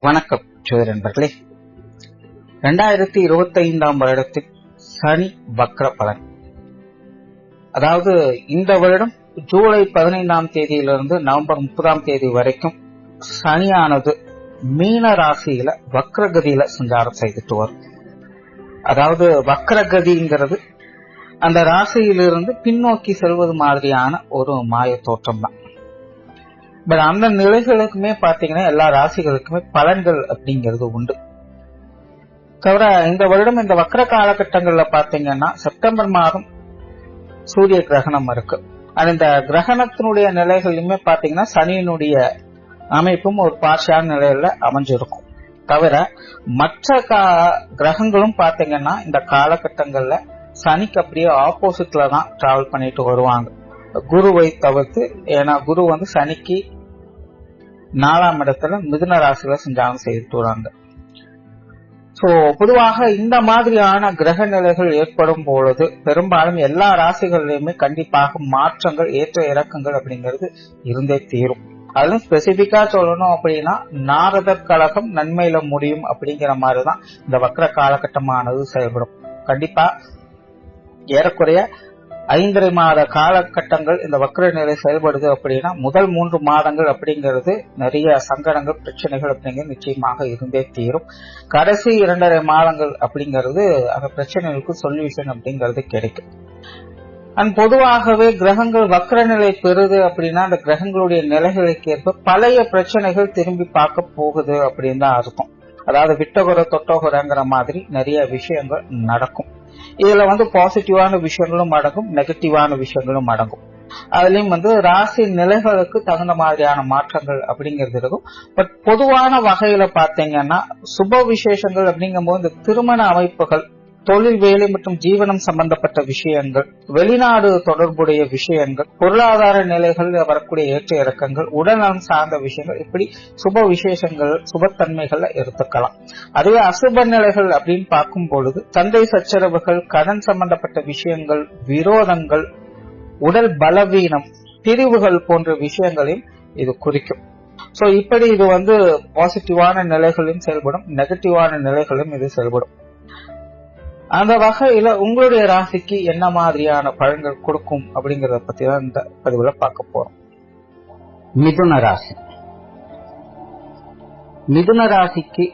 வணக்கம் ஜோதிட நண்பர்களே. 2025 வருடத்தில் சனி வக்ர பலன், அதாவது இந்த வருடம் ஜூலை 15 தேதியிலிருந்து நவம்பர் 30 தேதி வரைக்கும் சனியானது மீன ராசியில வக்ரகதியில சஞ்சாரம் செய்துட்டு வரும். அதாவது வக்ரகதிங்கிறது அந்த ராசியிலிருந்து பின்னோக்கி செல்வது மாதிரியான ஒரு மாய தோற்றம் தான். பட் அந்த நிலைகளுக்குமே பாத்தீங்கன்னா எல்லா ராசிகளுக்குமே பலன்கள் அப்படிங்கிறது உண்டு. தவிர இந்த வருடம் இந்த வக்ர காலகட்டங்கள்ல பாத்தீங்கன்னா செப்டம்பர் மாதம் சூரிய கிரகணம் இருக்கு. அந்த கிரகணத்தினுடைய நிலைகளுமே பாத்தீங்கன்னா சனியினுடைய அமைப்பும் ஒரு பார்ஷியான நிலையில அமைஞ்சிருக்கும். தவிர மற்ற கிரகங்களும் பாத்தீங்கன்னா இந்த காலகட்டங்கள்ல சனிக்கு அப்படியே ஆப்போசிட்ல தான் டிராவல் பண்ணிட்டு வருவாங்க, குருவை தவிர்த்து. ஏன்னா குரு வந்து சனிக்கு 4ஆம் இடத்துல மிதுன ராசியில சஞ்சாரம் செய்துட்டு வராங்க. சோ பொதுவாக இந்த மாதிரியான கிரக நிலைகள் ஏற்படும் பொழுது பெரும்பாலும் எல்லா ராசிகளிலுமே கண்டிப்பாக மாற்றங்கள், ஏற்ற இறக்கங்கள் அப்படிங்கிறது இருந்தே தீரும். அதெல்லாம் ஸ்பெசிபிக்கா சொல்லணும் அப்படின்னா நாரதர் கழகம் நன்மையில முடியும் அப்படிங்கிற மாதிரிதான் இந்த வக்ர காலகட்டமானது செயல்படும். கண்டிப்பா ஏறக்குறைய 5.5 மாத காலகட்டங்கள் இந்த வக்ர நிலை செயல்படுது அப்படின்னா முதல் 3 மாதங்கள் அப்படிங்கிறது நிறைய சங்கடங்கள், பிரச்சனைகள் அப்படிங்கிறது நிச்சயமாக இருந்தே தீரும். கடைசி 2.5 மாதங்கள் அப்படிங்கிறது அந்த பிரச்சனைகளுக்கு சொல்யூஷன் அப்படிங்கிறது கிடைக்கும். அண்ட் பொதுவாகவே கிரகங்கள் வக்ர நிலை பெறுது அப்படின்னா அந்த கிரகங்களுடைய நிலைகளுக்கு ஏற்ப பழைய பிரச்சனைகள் திரும்பி பார்க்க போகுது அப்படின்னு தான் அர்த்தம். அதாவது விட்டகுற தொட்டகுறங்கிற மாதிரி நிறைய விஷயங்கள் நடக்கும். இதுல வந்து பாசிட்டிவான விஷயங்களும் அடங்கும், நெகட்டிவான விஷயங்களும் அடங்கும். அதுலயும் ராசி நிலைகளுக்கு தகுந்த மாதிரியான மாற்றங்கள் அப்படிங்கிறது இருக்கும். பட் பொதுவான வகையில பாத்தீங்கன்னா சுப விசேஷங்கள் அப்படிங்கும் போது இந்த திருமண அமைப்புகள், தொழில், வேலை மற்றும் ஜீவனம் சம்பந்தப்பட்ட விஷயங்கள், வெளிநாடு தொடர்புடைய விஷயங்கள், பொருளாதார நிலைகள் வரக்கூடிய ஏற்ற இறக்கங்கள், உடல்நலம் சார்ந்த விஷயங்கள், இப்படி சுப விசேஷங்கள், சுபத்தன்மைகள்ல எடுத்துக்கலாம். அதுவே அசுப நிலைகள் அப்படின்னு பார்க்கும் பொழுது சண்டை சச்சரவுகள், கடன் சம்பந்தப்பட்ட விஷயங்கள், விரோதங்கள், உடல் பலவீனம், பிரிவுகள் போன்ற விஷயங்களையும் இது குறிக்கும். சோ இப்படி இது பாசிட்டிவான நிலைகளிலும் செயல்படும், நெகட்டிவான நிலைகளும் இது செயல்படும். அந்த வகையில உங்களுடைய ராசிக்கு என்ன மாதிரியான பலன்கள் கொடுக்கும் அப்படிங்கறத பத்தி தான் இந்த பதிவுல பார்க்க போறோம். மிதுன ராசி. மிதுன ராசிக்கு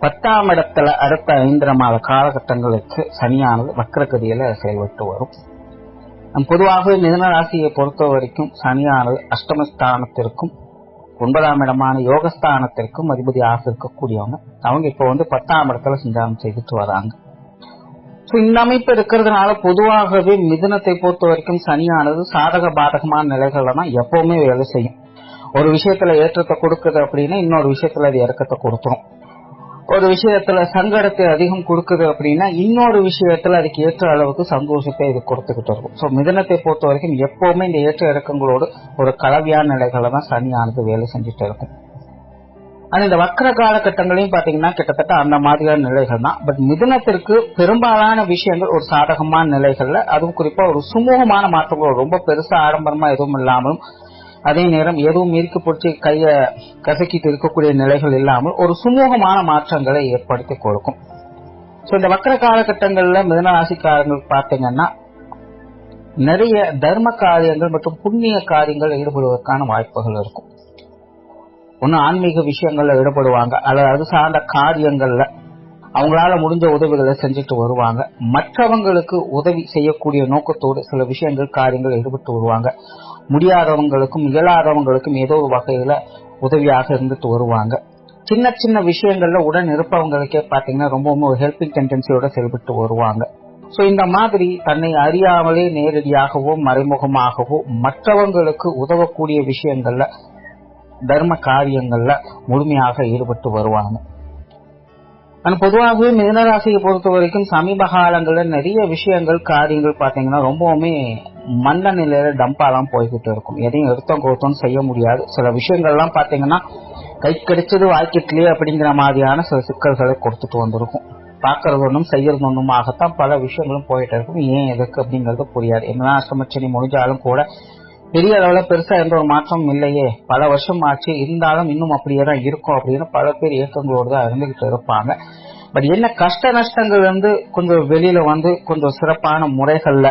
10ஆம் இடத்துல அடுத்த 5.5 மாத காலகட்டங்களுக்கு சனியானது வக்ரகதியில செயல்பட்டு வரும். பொதுவாகவே மிதுன ராசியை பொறுத்த வரைக்கும் சனியானது அஷ்டமஸ்தானத்திற்கும் 9ஆம் இடமான யோகஸ்தானத்திற்கும் அதிபதியாக இருக்கக்கூடியவங்க. அவங்க இப்ப 10ஆம் இடத்துல சஞ்சாரம் செய்துட்டு வராங்க. இந்த அமைப்பு இருக்கிறதுனால பொதுவாகவே மிதுனத்தை பொறுத்த வரைக்கும் சனியானது சாதக பாதகமான நிலைகள்ல தான் எப்பவுமே வேலை செய்யும். ஒரு விஷயத்துல ஏற்றத்தை கொடுக்குது அப்படின்னா இன்னொரு விஷயத்துல அது இறக்கத்தை கொடுத்துரும். ஒரு விஷயத்துல சங்கடத்தை அதிகம் கொடுக்குது அப்படின்னா இன்னொரு விஷயத்துல அதுக்கு ஏற்ற அளவுக்கு சந்தோஷத்தை இது கொடுத்துக்கிட்டு இருக்கும். சோ மிதுனத்தை பொறுத்த வரைக்கும் எப்பவுமே இந்த ஏற்ற இறக்கங்களோடு ஒரு கலவையான நிலைகளை தான் சனியானது வேலை செஞ்சுட்டு இருக்கும். ஆனா இந்த வக்ர காலகட்டங்களையும் பாத்தீங்கன்னா கிட்டத்தட்ட அந்த மாதிரியான நிலைகள் தான். பட் மிதுனத்திற்கு பெரும்பாலான விஷயங்கள் ஒரு சாதகமான நிலைகள்ல, அதுவும் குறிப்பா ஒரு சுமூகமான மாற்றங்கள், ரொம்ப பெருசா ஆடம்பரமா எதுவும் இல்லாமலும் அதே நேரம் எதுவும் இறுக்கி பிடிச்சி கைய கசக்கிட்டு இருக்கக்கூடிய நிலைகள் இல்லாமல் ஒரு சுமூகமான மாற்றங்களை ஏற்படுத்தி கொடுக்கும். சோ இந்த வக்ர காலகட்டங்கள்ல மிதுன ராசிக்காரங்களுக்கு பாத்தீங்கன்னா நிறைய தர்ம காரியங்கள் மற்றும் புண்ணிய காரியங்கள் ஈடுபடுவதற்கான வாய்ப்புகள் இருக்கும். ஒன்னு ஆன்மீக விஷயங்கள்ல ஈடுபடுவாங்க, அல்லது அது சார்ந்த காரியங்கள்ல அவங்களால முடிஞ்ச உதவிகளை செஞ்சுட்டு வருவாங்க. மற்றவங்களுக்கு உதவி செய்யக்கூடிய நோக்கத்தோடு சில விஷயங்கள், காரியங்கள் ஈடுபட்டு வருவாங்க. முடியாதவங்களுக்கும் இயலாதவங்களுக்கும் ஏதோ ஒரு வகையில உதவியாக இருந்துட்டு வருவாங்க. சின்ன சின்ன விஷயங்கள்ல உடன் இருப்பவங்களுக்கே பாத்தீங்கன்னா ரொம்பவும் ஒரு ஹெல்பிங் டெண்டன்சியோட செயல்பட்டு வருவாங்க. சோ இந்த மாதிரி தன்னை அறியாமலே நேரடியாகவோ மறைமுகமாகவோ மற்றவங்களுக்கு உதவக்கூடிய விஷயங்கள்ல, தர்ம காரியங்கள்ல முழுமையாக ஈடுபட்டு வருவாங்க. ஆனா பொதுவாகவே மிதுனராசியை பொறுத்த வரைக்கும் சமீப காலங்கள்ல நிறைய விஷயங்கள், காரியங்கள் பாத்தீங்கன்னா ரொம்பவுமே மந்த நிலையில டம்பாலாம் போய்கிட்டு இருக்கும். எதையும் எடுத்தோம் கொடுத்தோம் செய்ய முடியாது. சில விஷயங்கள்லாம் பாத்தீங்கன்னா கை கிடைச்சது வாய்க்கிட்டலையே அப்படிங்கிற மாதிரியான சில சிக்கல்களை கொடுத்துட்டு வந்திருக்கும். பாக்குறது ஒன்றும் செய்யறது ஒன்றுமாகத்தான் பல விஷயங்களும் போயிட்டு இருக்கும். ஏன் எதுக்கு அப்படிங்கறது புரியாது. என்னதான் அஷ்டமச்சனி முடிஞ்சாலும் கூட பெரிய அளவுல பெருசா எந்த ஒரு மாற்றமும் இல்லையே, பல வருஷம் ஆச்சு, இருந்தாலும் இன்னும் அப்படியே தான் இருக்கும் அப்படின்னு பல பேர் இயக்கங்களோடு தான் இருந்துகிட்டு இருப்பாங்க. பட் என்ன கஷ்ட நஷ்டங்கள் கொஞ்சம் வெளியில கொஞ்சம் சிறப்பான முறைகள்ல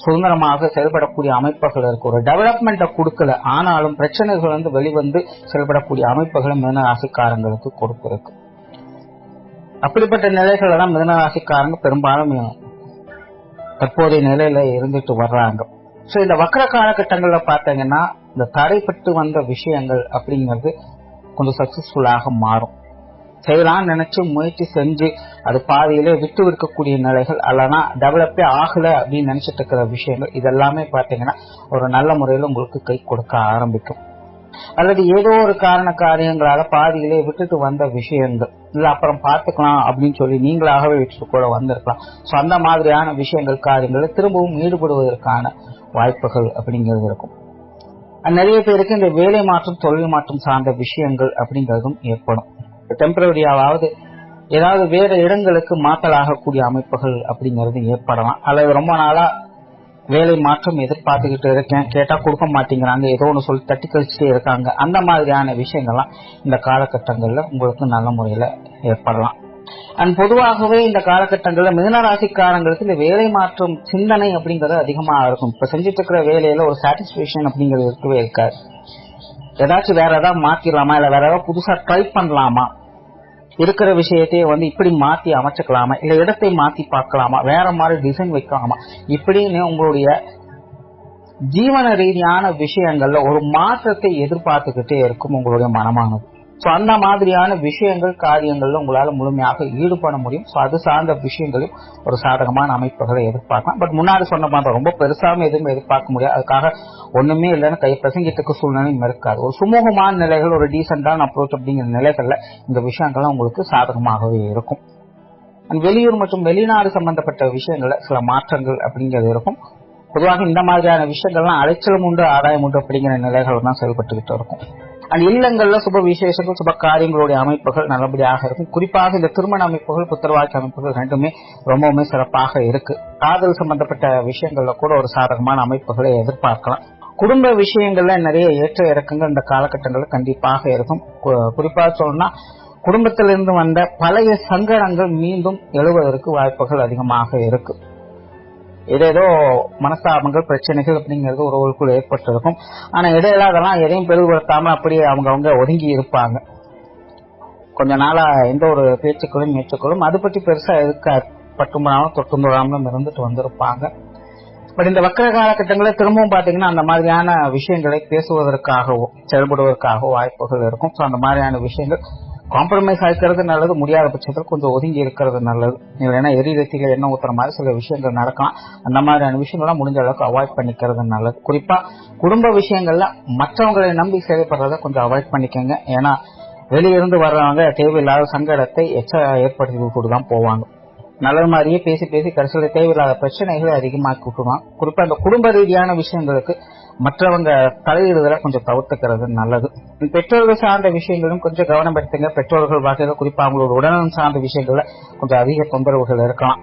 சுதந்திரமாக செயல்படக்கூடிய அமைப்புகள் இருக்கு. ஒரு டெவலப்மெண்ட்டை கொடுக்கல, ஆனாலும் பிரச்சனைகள் வெளிவந்து செயல்படக்கூடிய அமைப்புகளை மிதனராசிக்காரங்களுக்கு கொடுத்திருக்கு. அப்படிப்பட்ட நிலைகளை தான் மிதனராசிக்காரங்க பெரும்பாலும் தற்போதைய நிலையில இருந்துட்டு வர்றாங்க. சோ இந்த வக்கர காலகட்டங்கள்ல பாத்தீங்கன்னா இந்த தடைப்பட்டு வந்த விஷயங்கள் அப்படிங்கிறது கொஞ்சம் சக்சஸ்ஃபுல்லாக மாறும். செய்யலாம்னு நினைச்சு முயற்சி செஞ்சு அது பாதியிலே விட்டு இருக்கக்கூடிய நிலைகள், அல்லனா டெவலப்பே ஆகல அப்படின்னு நினைச்சிட்டு இருக்கிற விஷயங்கள், இதெல்லாமே பாத்தீங்கன்னா ஒரு நல்ல முறையில உங்களுக்கு கை கொடுக்க ஆரம்பிக்கும். அல்லது ஏதோ ஒரு காரியங்களால பாதியிலே விட்டுட்டு வந்த விஷயங்கள் இல்ல அப்புறம் பார்த்துக்கலாம் அப்படின்னு சொல்லி நீங்களாகவே விட்டுட்டு கூட வந்திருக்கலாம். சோ அந்த மாதிரியான விஷயங்கள் காரியங்கள் திரும்பவும் ஈடுபடுவதற்கான வாய்ப்புகள் அப்படிங்கிறது இருக்கும். நிறைய பேருக்கு இந்த வேலை மாற்றம் தொழில் மாற்றம் சார்ந்த விஷயங்கள் அப்படிங்கிறதும் ஏற்படும். டெம்பரரியாவது ஏதாவது வேற இடங்களுக்கு மாற்றலாகக்கூடிய அமைப்புகள் அப்படிங்கிறது ஏற்படலாம். அல்லது ரொம்ப நாளா வேலை மாற்றம் எதிர்பார்த்துக்கிட்டு இருக்கேன், கேட்டா கொடுக்க மாட்டேங்கிறாங்க, ஏதோ ஒன்று சொல்லி தட்டி கழிச்சுட்டே இருக்காங்க, அந்த மாதிரியான விஷயங்கள்லாம் இந்த காலகட்டங்கள்ல உங்களுக்கு நல்ல முறையில ஏற்படலாம். அண்ட் பொதுவாகவே இந்த காலகட்டங்கள்ல மிதனராசிக்காரங்களுக்கு இந்த வேலை மாற்றம் சிந்தனை அப்படிங்கிறது அதிகமா இருக்கும். இப்ப செஞ்சுட்டு இருக்கிற வேலையில ஒரு சாட்டிஸ்பேக்ஷன் அப்படிங்கிறது இருக்கவே இருக்காது. ஏதாச்சும் வேற ஏதாவது மாத்திரலாமா, இல்ல வேற ஏதாவது புதுசா ட்ரை பண்ணலாமா, இருக்கிற விஷயத்தையே இப்படி மாத்தி அமைச்சுக்கலாமா, இல்ல இடத்தை மாத்தி பார்க்கலாமா, வேற மாதிரி டிசைன் வைக்கலாமா, இப்படின்னு உங்களுடைய ஜீவன ரீதியான விஷயங்கள்ல ஒரு மாற்றத்தை எதிர்பார்த்துக்கிட்டே இருக்கும் உங்களுடைய மனமானது. சோ அந்த மாதிரியான விஷயங்கள் காரியங்கள்ல உங்களால முழுமையாக ஈடுபட முடியும். சோ அது சார்ந்த விஷயங்களையும் ஒரு சாதகமான அமைப்புகளை எதிர்பார்க்கலாம். பட் முன்னாடி சொன்ன மாதிரி ரொம்ப பெருசாம எதுவும் எதிர்பார்க்க முடியாது. அதுக்காக ஒண்ணுமே இல்லைன்னு கை பிரசங்கிட்டு சூழ்நிலையும் இருக்காது. ஒரு சுமூகமான நிலைகள், ஒரு டீசென்டான அப்ரோச் அப்படிங்கிற நிலைகள்ல இந்த விஷயங்கள்லாம் உங்களுக்கு சாதகமாகவே இருக்கும். வெளியூர் மற்றும் வெளிநாடு சம்பந்தப்பட்ட விஷயங்கள்ல சில மாற்றங்கள் அப்படிங்கிறது இருக்கும். பொதுவாக இந்த மாதிரியான விஷயங்கள்லாம் அலைச்சலும் உண்டு ஆதாயம் உண்டு அப்படிங்கிற நிலைகள் தான் செயல்பட்டுக்கிட்டு இருக்கும். அண்ட் இல்லங்கள்ல சுப விசேஷங்கள் சுப காரியங்களுடைய அமைப்புகள் நல்லபடியாக இருக்கும். குறிப்பாக இந்த திருமண அமைப்புகள் புத்திரவாக்கி அமைப்புகள் ரெண்டுமே ரொம்பவுமே சிறப்பாக இருக்கு. காதல் சம்பந்தப்பட்ட விஷயங்கள்ல கூட ஒரு சாதகமான அமைப்புகளை எதிர்பார்க்கலாம். குடும்ப விஷயங்கள்ல நிறைய ஏற்ற இறக்கங்கள் இந்த காலகட்டங்கள்ல கண்டிப்பாக இருக்கும். குறிப்பாக சொல்லணும்னா குடும்பத்திலிருந்து வந்த பழைய சங்கடங்கள் மீண்டும் எழுவதற்கு வாய்ப்புகள் அதிகமாக இருக்கு. ஏதேதோ மனஸ்தாபங்கள் பிரச்சனைகள் அப்படிங்கிறது ஒருவருக்குள் ஏற்பட்டிருக்கும். ஆனா இடையில அதெல்லாம் எதையும் பெருகுபடுத்தாம அப்படியே அவங்க ஒதுங்கி இருப்பாங்க. கொஞ்ச நாளா எந்த ஒரு பேச்சுக்களும் ஏற்றுக்களும் அது பற்றி பெருசா இருக்காது. பட்டும்படாமலும் தொட்டும்படாமலும் இருந்துட்டு வந்திருப்பாங்க. பட் இந்த வக்கர காலகட்டங்களில் திரும்பவும் பாத்தீங்கன்னா அந்த மாதிரியான விஷயங்களை பேசுவதற்காகவோ செயல்படுவதற்காகவோ வாய்ப்புகள் இருக்கும். ஸோ அந்த மாதிரியான விஷயங்கள் காம்ப்ரமைஸ் ஆகிறது நல்லது, முடியாத பட்சத்தில் கொஞ்சம் ஒதுங்கி இருக்கிறது நல்லது. ஏன்னா எரிரத்தில என்ன ஊத்துற மாதிரி சில விஷயங்கள் நடக்கலாம். அந்த மாதிரியான விஷயங்கள்லாம் முடிஞ்ச அளவுக்கு அவாய்ட் பண்ணிக்கிறது நல்லது. குறிப்பா குடும்ப விஷயங்கள்ல மற்றவங்களை நம்பி செயல்படுறத கொஞ்சம் அவாய்ட் பண்ணிக்கோங்க. ஏன்னா வெளியிருந்து வர்றவங்க தேவையில்லாத சங்கடத்தை ஏற்படுத்தி விட்டு தான் போவாங்க. நல்ல மாதிரியே பேசி பேசி கடைசியில் தேவையில்லாத பிரச்சனைகளை அதிகமாக்கி விட்டுருவாங்க. குறிப்பா இந்த குடும்ப ரீதியான விஷயங்களுக்கு மற்றவங்க தலையிடுதலை கொஞ்சம் தவிர்த்துக்கிறது நல்லது. பெற்றோர்கள் சார்ந்த விஷயங்களும் கொஞ்சம் கவனம் எடுத்துங்க. பெற்றோர்கள் வகையில குறிப்பா அவங்களோட உடல்நலம் சார்ந்த விஷயங்கள்ல கொஞ்சம் அதிக தொந்தரவுகள் இருக்கலாம்.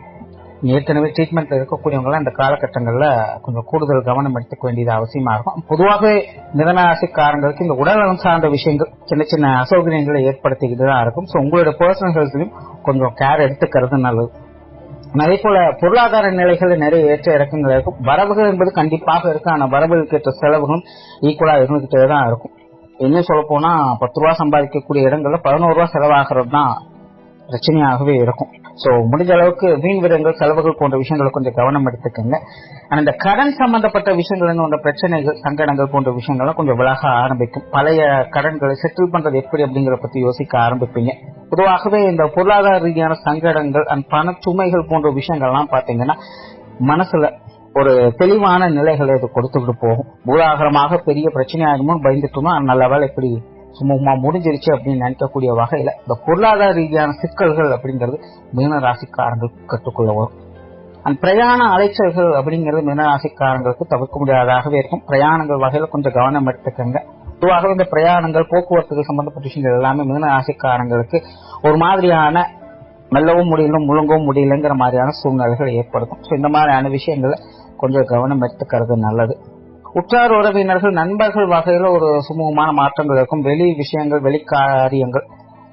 ஏற்கனவே ட்ரீட்மெண்ட்ல இருக்கக்கூடியவங்க இந்த காலகட்டங்கள்ல கொஞ்சம் கூடுதல் கவனம் எடுத்துக்க வேண்டியது அவசியமா இருக்கும். பொதுவாகவே மிதனராசிக்காரங்களுக்கு இந்த உடல்நலம் சார்ந்த விஷயங்கள் சின்ன சின்ன அசௌகரியங்களை ஏற்படுத்திக்கிட்டு தான் இருக்கும். ஸோ உங்களோட பர்சனல் ஹெல்த்லையும் கொஞ்சம் கேர் எடுத்துக்கிறது நல்லது. அதே போல பொருளாதார நிலைகள் நிறைய ஏற்ற இறக்கங்கள் இருக்கும். வரவுகள் என்பது கண்டிப்பாக இருக்கு. ஆனா வரவுகளுக்கு ஏற்ற செலவுகளும் ஈக்குவலா இருந்துகிட்டே தான் இருக்கும். இன்னும் சொல்ல போனா 10 ரூபா சம்பாதிக்கக்கூடிய இடங்கள்ல 11 ரூபா செலவாகிறது தான் பிரச்சனையாகவே இருக்கும். சோ முடிஞ்ச அளவுக்கு வீண் விரயங்கள் செலவுகள் போன்ற விஷயங்களை கொஞ்சம் கவனம் எடுத்துக்கோங்க. ஆனா இந்த கடன் சம்பந்தப்பட்ட விஷயங்கள் வந்த பிரச்சனைகள் சங்கடங்கள் போன்ற விஷயங்கள்லாம் கொஞ்சம் விலக ஆரம்பிக்கும். பழைய கடன்களை செட்டில் பண்றது எப்படி அப்படிங்கிற பத்தி யோசிக்க ஆரம்பிப்பீங்க. பொதுவாகவே இந்த பொருளாதார ரீதியான சங்கடங்கள் அண்ட் பண சுமைகள் போன்ற விஷயங்கள்லாம் பாத்தீங்கன்னா மனசுல ஒரு தெளிவான நிலைகளை அது கொடுத்துக்கிட்டு போகும். பூதாகரமாக பெரிய பிரச்சனையாகுமோ பயந்துட்டோமோ நல்ல வேலை எப்படி சுமூகமா முடிஞ்சிருச்சு அப்படின்னு நினைக்கக்கூடிய வகையில இந்த பொருளாதார ரீதியான சிக்கல்கள் அப்படிங்கிறது மீனராசிக்காரங்களுக்கு கட்டுக்குள்ள வரும். அந்த பிரயாண அலைச்சல்கள் அப்படிங்கிறது மீனராசிக்காரங்களுக்கு தவிர்க்க முடியாததாகவே இருக்கும். பிரயாணங்கள் வகையில கொஞ்சம் கவனம் எடுத்துக்கங்க. பொதுவாக இந்த பிரயாணங்கள் போக்குவரத்துகள் சம்பந்தப்பட்ட விஷயங்கள் எல்லாமே மீனராசிக்காரங்களுக்கு ஒரு மாதிரியான மெல்லவும் முடியல முழுங்கவும் முடியலங்கிற மாதிரியான சூழ்நிலைகள் ஏற்படுத்தும். ஸோ இந்த மாதிரியான விஷயங்களை கொஞ்சம் கவனம் எடுத்துக்கிறது நல்லது. உற்றார் உறவினர்கள் நண்பர்கள் வகையில ஒரு சுமூகமான மாற்றங்கள் இருக்கும். வெளி விஷயங்கள், வெளிக்காரியங்கள்,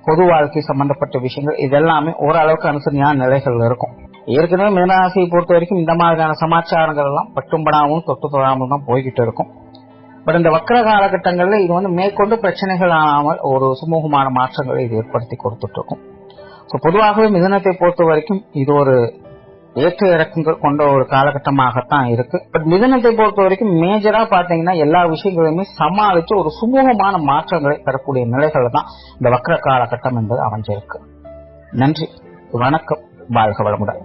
பொது வாழ்க்கை சம்பந்தப்பட்ட விஷயங்கள் இதெல்லாமே ஓரளவுக்கு அனுசரியான நிலைகள் இருக்கும். ஏற்கனவே மீனராசியை பொறுத்த வரைக்கும் இந்த மாதிரியான சமாச்சாரங்கள் எல்லாம் பட்டும்படாமல் தொட்டு தொழாமல் தான் போய்கிட்டு இருக்கும். பட் இந்த வக்கர காலகட்டங்கள்ல இது மேற்கொண்டு பிரச்சனைகள் ஆனாமல் ஒரு சுமூகமான மாற்றங்களை இது ஏற்படுத்தி கொடுத்துட்டு இருக்கும். பொதுவாகவே மிதுனத்தை பொறுத்த வரைக்கும் இது ஒரு ஏற்ற இறக்கங்கள் கொண்ட ஒரு காலகட்டமாகத்தான் இருக்கு. பட் மிதுனத்தை பொறுத்த வரைக்கும் மேஜரா பாத்தீங்கன்னா எல்லா விஷயங்களுமே சமாளித்து ஒரு சுமூகமான மாற்றங்களை தரக்கூடிய நிலைகள் தான் இந்த வக்கர காலகட்டம் என்பது அமைஞ்சிருக்கு. நன்றி, வணக்கம், வாழ்க வளமுடன்.